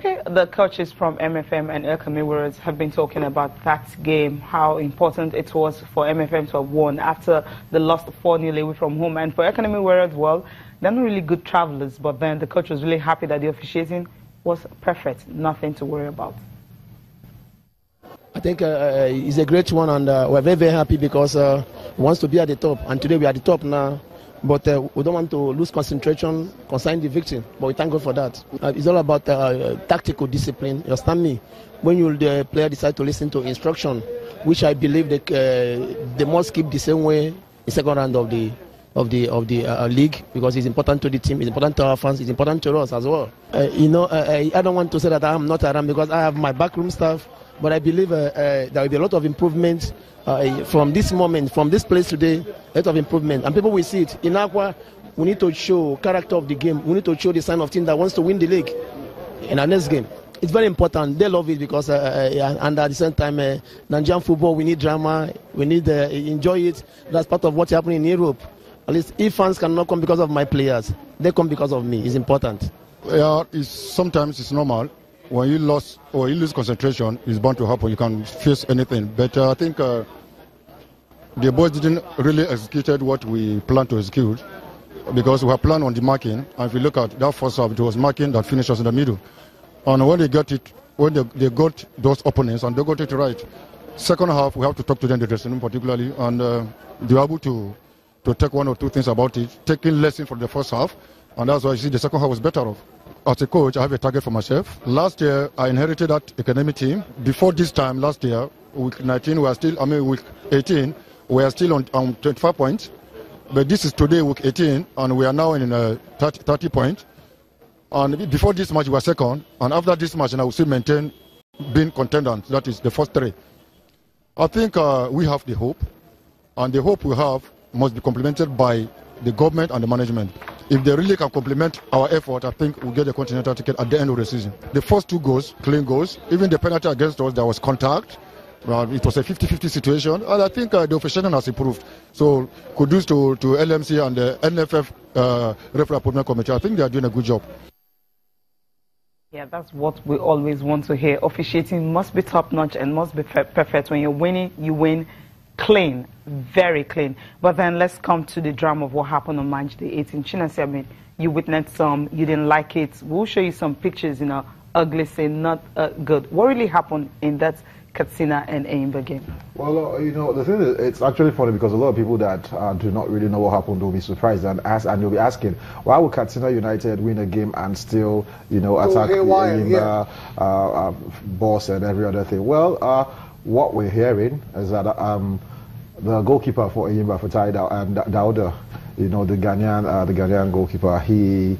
Okay, the coaches from MFM and El Camino have been talking about that game, how important it was for MFM to have won after they lost 4-0 away from home. And for El Camino as well, they're not really good travelers, but then the coach was really happy that the officiating was perfect, nothing to worry about. I think it's a great one, and we're very, very happy because we want to be at the top, and today we are at the top now. But we don't want to lose concentration concerning the victim. But we thank God for that. It's all about tactical discipline. You understand me? When the player decide to listen to instruction, which I believe they must keep the same way in second round of the league, because it's important to the team, it's important to our fans, it's important to us as well. I don't want to say that I'm not around because I have my backroom staff. But I believe there will be a lot of improvement from this moment, from this place today, a lot of improvement. And people will see it. In Aqua, we need to show character of the game. We need to show the sign of team that wants to win the league in our next game. It's very important. They love it because, and at the same time, Nigerian football, we need drama. We need enjoy it. That's part of what's happening in Europe. At least if fans cannot come because of my players, they come because of me. It's important. Yeah, sometimes it's normal. When you lose concentration, it's bound to happen. You can face anything. But I think the boys didn't really execute what we planned to execute, because we had planned on the marking. And if you look at that first half, it was marking that finished us in the middle. And when they got it, when they got those opponents and they got it right, second half we have to talk to them, the dressing room particularly, and they were able to take one or two things about it, taking lesson from the first half, and that's why you see the second half was better off. As a coach, I have a target for myself. Last year, I inherited that academy team. Before this time, last year, week 19, week 18, we are still on 25 points. But this is today, week 18, and we are now in 30 points. And before this match, we were second. And after this match, I will still maintain being contenders. That is the first three. I think we have the hope. And the hope we have must be complemented by the government and the management. If they really can complement our effort, I think we'll get the continental ticket at the end of the season. The first two goals, clean goals, even the penalty against us, there was contact. It was a 50-50 situation, and I think the officiating has improved. So kudos to LMC and the NFF Referee Appointment Committee. I think they are doing a good job. Yeah, that's what we always want to hear. Officiating must be top-notch and must be perfect. When you're winning, you win clean, very clean. But then let's come to the drama of what happened on match day 18. Chinasi, I mean, you witnessed some, you didn't like it. We'll show you some pictures, ugly, say not good. What really happened in that Katsina and Enyimba game? Well, the thing is, it's actually funny because a lot of people that do not really know what happened will be surprised and you'll be asking, why would Katsina United win a game and still, attack the Enyimba boss and every other thing? Well, what we're hearing is that the goalkeeper for Enyimba, for Dauda, the Ghanaian goalkeeper, he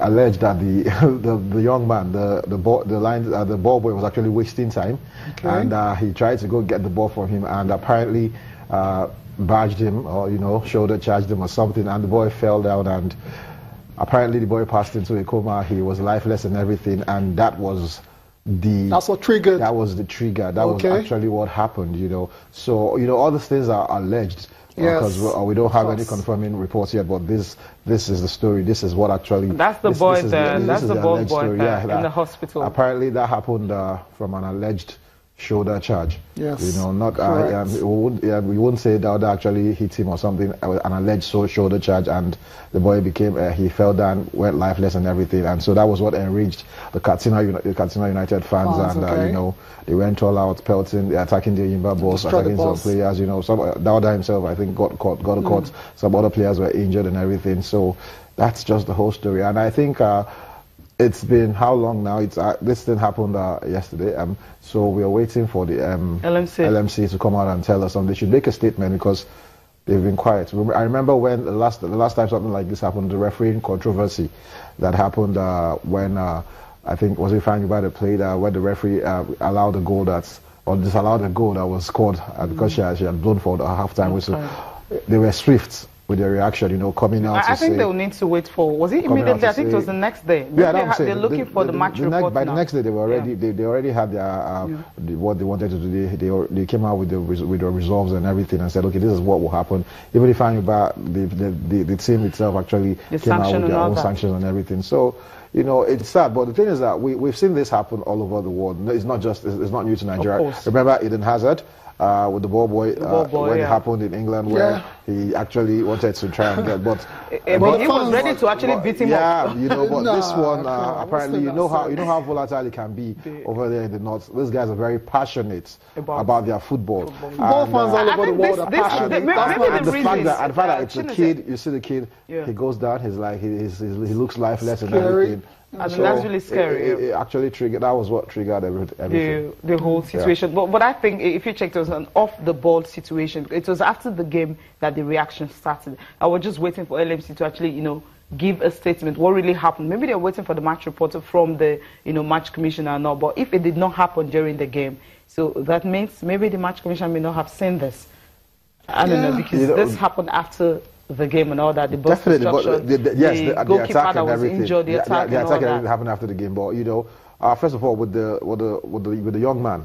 alleged that the young man, the ball boy was actually wasting time, and he tried to go get the ball from him, and apparently barged him or shoulder charged him or something, and the boy fell down, and apparently the boy passed into a coma. He was lifeless and everything, and that's what triggered. That was the trigger. That was actually what happened. So all these things are alleged. Because we don't have any confirming reports yet, but this is the story. This is what actually. That's the boy there. That's the boy in the hospital. Apparently, that happened from an alleged shoulder charge. Yes. We wouldn't say that actually hit him or something. An alleged shoulder charge, and the boy he fell down, went lifeless and everything, and so that was what enraged the Katsina United fans, and they went all out, pelting, attacking the Enyimba boss, attacking some players. Dauda himself, I think, got caught. Some other players were injured and everything. So that's just the whole story, and I think. It's been how long now? This thing happened yesterday, so we are waiting for the LMC to come out and tell us something. They should make a statement because they've been quiet. I remember when the last time something like this happened, the refereeing controversy that happened when I think was referring about the play where the referee allowed a goal disallowed a goal that was scored because she had blown for the halftime whistle. They were swift with their reaction, coming out. I think they'll need to wait for. Was it immediately? I think it was the next day. Yeah, they're looking for the match report by the next day, they were already. They already had their what they wanted to do. They came out with the resolves and everything and said, okay, this is what will happen. Even if I'm about the team itself actually came out with their own sanctions and everything. So you know, it's sad. But the thing is that we've seen this happen all over the world. It's not not new to Nigeria. Remember Eden Hazard? With the ball boy, when it happened in England, where he actually wanted to try and get, but he was ready to actually beat him up. Yeah, you know, but this one apparently, you know how volatile it can be over there in the north. These guys are very passionate about their football. Football fans all over the world are passionate. Maybe the fact that it's a kid, you see the kid, he goes down, he's like he looks lifeless and everything. And so that's really scary. It actually triggered. That was what triggered everything. The whole situation. But I think if you checked, it was an off-the-ball situation. It was after the game that the reaction started. I was just waiting for LMC to actually, you know, give a statement. What really happened? Maybe they're waiting for the match reporter from the, you know, match commissioner or not. But if it did not happen during the game, so that means maybe the match commissioner may not have seen this. I don't know, because this happened after the game and all that. The definitely, but the goalkeeper attack that was and everything. injured, the attack and all that happened after the game. But you know, first of all, with the young man,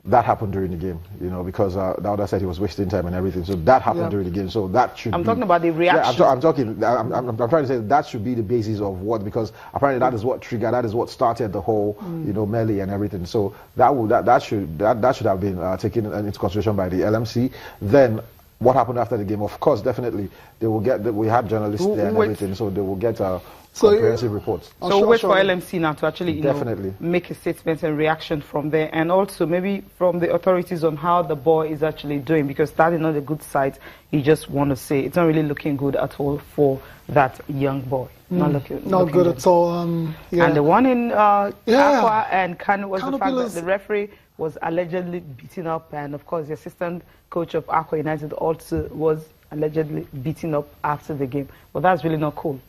that happened during the game. You know, because the other said he was wasting time and everything. So that happened during the game. So that should. I'm talking about the reaction. Yeah, I'm trying to say that should be the basis of what, because apparently that is what triggered, that is what started the whole you know, melee and everything. So that should have been taken into consideration by the LMC. Then what happened after the game? Of course, definitely they will get. We have journalists there and everything, so they will get comprehensive reports. So wait for LMC now to actually know, make a statement and reaction from there, and also maybe from the authorities on how the boy is actually doing, because that is not a good side. You just want to say it's not really looking good at all for that young boy. Not good at all. And the one in Aqua and Kano was the fact that the referee was allegedly beaten up, and of course the assistant coach of Aqua United also was allegedly beaten up after the game. But that's really not cool.